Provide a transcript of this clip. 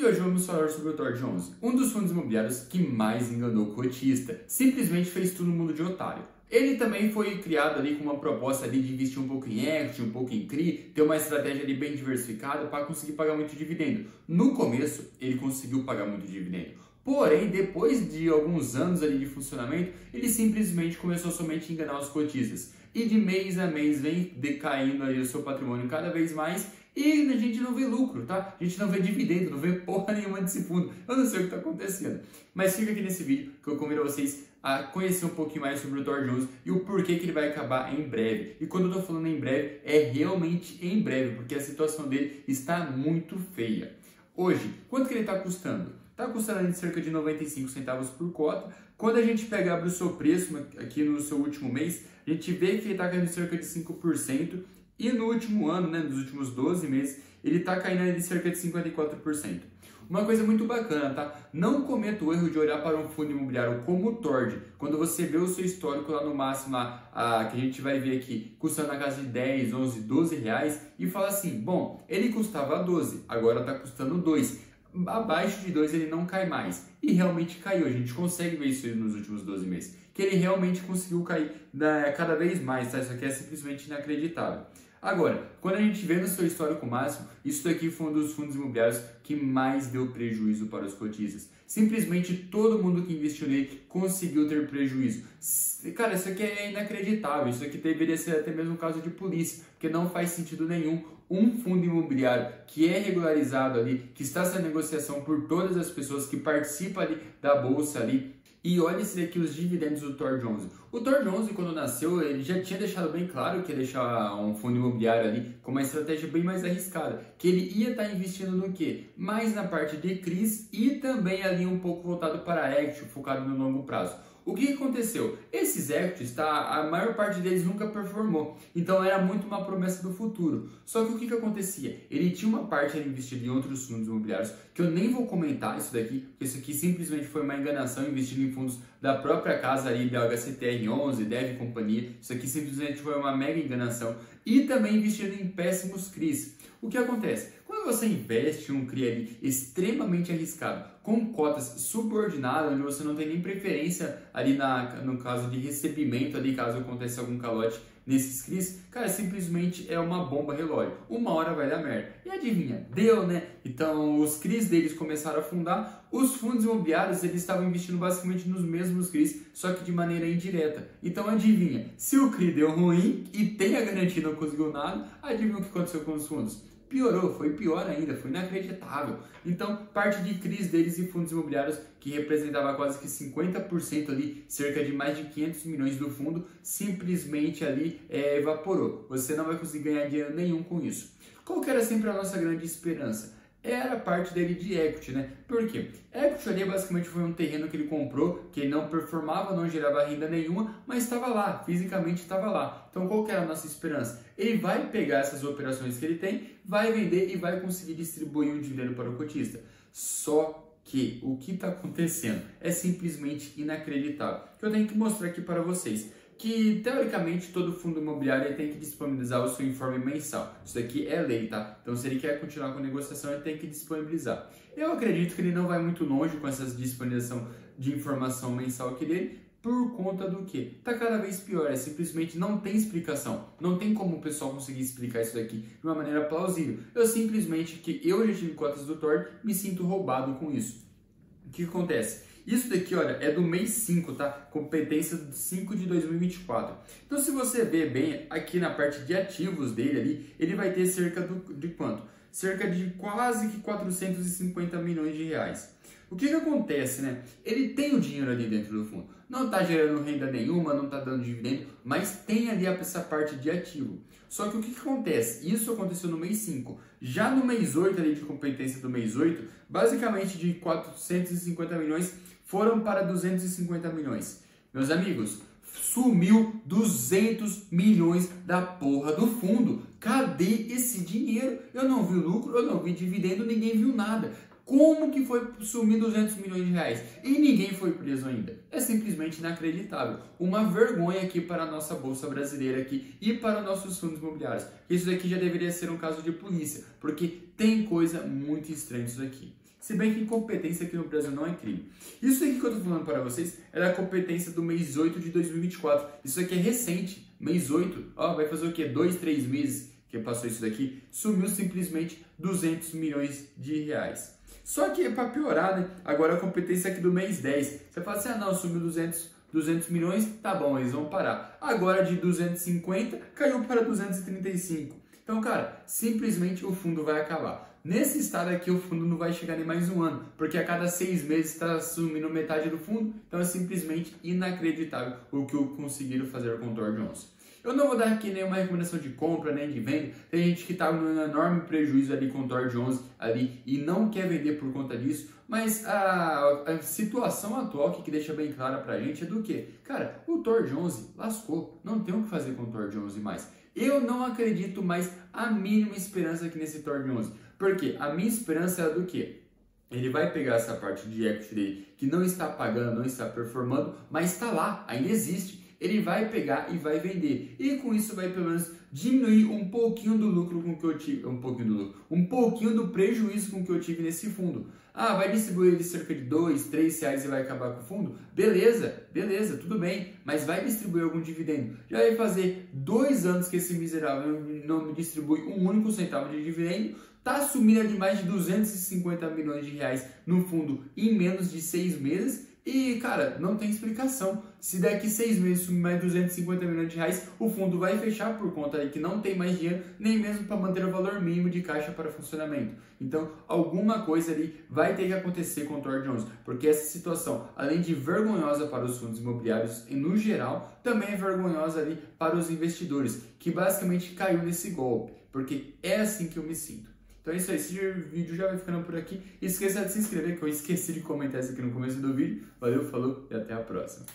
E hoje vamos falar sobre o Dow Jones, um dos fundos imobiliários que mais enganou o cotista, simplesmente fez todo mundo de otário. Ele também foi criado ali com uma proposta ali de investir um pouco em equity, um pouco em CRI, ter uma estratégia ali bem diversificada para conseguir pagar muito dividendo. No começo, ele conseguiu pagar muito dividendo. Porém, depois de alguns anos ali de funcionamento, ele simplesmente começou somente a enganar os cotistas. E de mês a mês vem decaindo aí o seu patrimônio cada vez mais e a gente não vê lucro, tá? A gente não vê dividendo, não vê porra nenhuma desse fundo. Eu não sei o que está acontecendo. Mas fica aqui nesse vídeo que eu convido vocês a conhecer um pouquinho mais sobre o Dow Jones e o porquê que ele vai acabar em breve. E quando eu estou falando em breve, é realmente em breve, porque a situação dele está muito feia. Hoje, quanto que ele está custando? Está custando ali cerca de 95 centavos por cota. Quando a gente pega abre o seu preço aqui no seu último mês, a gente vê que ele está caindo cerca de 5%. E no último ano, né, nos últimos 12 meses, ele está caindo de cerca de 54%. Uma coisa muito bacana, tá? Não cometa o erro de olhar para um fundo imobiliário como o Tord, quando você vê o seu histórico lá no máximo, que a gente vai ver aqui, custando na casa de 10, 11, 12 reais, e fala assim, bom, ele custava 12, agora está custando 2. Abaixo de 2 ele não cai mais. E realmente caiu, a gente consegue ver isso nos últimos 12 meses. Que ele realmente conseguiu cair cada vez mais, tá? Isso aqui é simplesmente inacreditável. Agora, quando a gente vê no seu histórico máximo, isso daqui foi um dos fundos imobiliários que mais deu prejuízo para os cotistas. Simplesmente todo mundo que investiu nele conseguiu ter prejuízo. Cara, isso aqui é inacreditável, isso aqui deveria ser até mesmo um caso de polícia, porque não faz sentido nenhum um fundo imobiliário que é regularizado ali, que está sendo negociação por todas as pessoas que participam ali da bolsa ali. E olha esse daqui, os dividendos do Dow Jones. O Dow Jones, quando nasceu, ele já tinha deixado bem claro que ia deixar um fundo imobiliário ali com uma estratégia bem mais arriscada. Que ele ia estar investindo no quê? Mais na parte de CRIs e também ali um pouco voltado para equity, focado no longo prazo. O que aconteceu? Esses equities, a maior parte deles nunca performou, então era muito uma promessa do futuro. Só que o que acontecia? Ele tinha uma parte investida em outros fundos imobiliários, que eu nem vou comentar isso daqui, porque isso aqui simplesmente foi uma enganação, investido em fundos da própria casa ali, da HCTR11, Dev e companhia. Isso aqui simplesmente foi uma mega enganação. E também investido em péssimos CRIs. O que acontece? Quando você investe em um CRI ali extremamente arriscado, com cotas subordinadas, onde você não tem nem preferência ali no caso de recebimento ali, caso aconteça algum calote nesses CRIs, cara, simplesmente é uma bomba relógio. Uma hora vai dar merda. E adivinha? Deu, né? Então, os CRIs deles começaram a afundar. Os fundos imobiliários, eles estavam investindo basicamente nos mesmos CRIs, só que de maneira indireta. Então, adivinha? Se o CRI deu ruim e tem a garantia e não conseguiu nada, adivinha o que aconteceu com os fundos? Piorou, foi pior ainda, foi inacreditável. Então, parte de CRIs deles e fundos imobiliários, que representava quase que 50% ali, cerca de mais de 500 milhões do fundo, simplesmente ali evaporou. Você não vai conseguir ganhar dinheiro nenhum com isso. Qual que era sempre a nossa grande esperança? Era parte dele de equity, né? Por quê? Equity ali basicamente foi um terreno que ele comprou, que não performava, não gerava renda nenhuma, mas estava lá, fisicamente estava lá. Então qual que era a nossa esperança? Ele vai pegar essas operações que ele tem, vai vender e vai conseguir distribuir um dividendo para o cotista. Só que o que está acontecendo é simplesmente inacreditável. Que eu tenho que mostrar aqui para vocês. Que, teoricamente, todo fundo imobiliário tem que disponibilizar o seu informe mensal. Isso daqui é lei, tá? Então, se ele quer continuar com a negociação, ele tem que disponibilizar. Eu acredito que ele não vai muito longe com essa disponibilização de informação mensal que dele, por conta do que? Tá cada vez pior, simplesmente não tem explicação. Não tem como o pessoal conseguir explicar isso daqui de uma maneira plausível. Eu simplesmente, que eu já tive cotas do Tord, me sinto roubado com isso. O que acontece? Isso daqui, olha, é do mês 5, tá? Competência 5 de 2024. Então, se você ver bem, aqui na parte de ativos dele ali, ele vai ter cerca de quanto? Cerca de quase que 450 milhões de reais. O que acontece, né? Ele tem o dinheiro ali dentro do fundo. Não está gerando renda nenhuma, não está dando dividendo, mas tem ali essa parte de ativo. Só que o que acontece? Isso aconteceu no mês 5. Já no mês 8, ali de competência do mês 8, basicamente de 450 milhões foram para 250 milhões. Meus amigos, sumiu 200 milhões da porra do fundo. Cadê esse dinheiro? Eu não vi lucro, eu não vi dividendo, ninguém viu nada. Como que foi sumir 200 milhões de reais? E ninguém foi preso ainda. É simplesmente inacreditável. Uma vergonha aqui para a nossa Bolsa Brasileira aqui e para os nossos fundos imobiliários. Isso daqui já deveria ser um caso de polícia, porque tem coisa muito estranha isso daqui. Se bem que incompetência aqui no Brasil não é crime. Isso aqui que eu tô falando para vocês é da competência do mês 8 de 2024. Isso aqui é recente, mês 8. Ó, vai fazer o quê? 2, 3 meses que passou isso daqui. Sumiu simplesmente 200 milhões de reais. Só que para piorar, né? Agora a competência aqui do mês 10. Você fala assim, ah não, sumiu 200 milhões, tá bom, eles vão parar. Agora de 250 caiu para 235. Então, cara, simplesmente o fundo vai acabar. Nesse estado aqui, o fundo não vai chegar nem mais um ano, porque a cada 6 meses está sumindo metade do fundo. Então é simplesmente inacreditável o que conseguiram fazer com o Thor Johnson. Eu não vou dar aqui nenhuma recomendação de compra, nem de venda. Tem gente que está num enorme prejuízo ali com o Thor Johnson ali e não quer vender por conta disso. Mas a situação atual que deixa bem clara pra gente é do que? Cara, o Thor Johnson lascou. Não tem o que fazer com o Thor Johnson mais. Eu não acredito mais a mínima esperança aqui nesse Thor Johnson. Por quê? A minha esperança é do quê? Ele vai pegar essa parte de equity dele que não está pagando, não está performando, mas está lá, ainda existe. Ele vai pegar e vai vender. E com isso vai pelo menos diminuir um pouquinho do lucro com que eu tive, um pouquinho do prejuízo com que eu tive nesse fundo. Ah, vai distribuir ele cerca de 2, 3 reais e vai acabar com o fundo? Beleza, tudo bem, mas vai distribuir algum dividendo. Já vai fazer 2 anos que esse miserável não me distribui um único centavo de dividendo, tá assumindo ali mais de 250 milhões de reais no fundo em menos de 6 meses. E, cara, não tem explicação. Se daqui 6 meses sumir mais 250 milhões de reais, o fundo vai fechar por conta aí que não tem mais dinheiro, nem mesmo para manter o valor mínimo de caixa para funcionamento. Então, alguma coisa ali vai ter que acontecer com o Thor Johnson, porque essa situação, além de vergonhosa para os fundos imobiliários e no geral, também é vergonhosa ali para os investidores, que basicamente caiu nesse golpe, porque é assim que eu me sinto. Então é isso aí, esse vídeo já vai ficando por aqui. Esqueça de se inscrever, que eu esqueci de comentar isso aqui no começo do vídeo. Valeu, falou e até a próxima.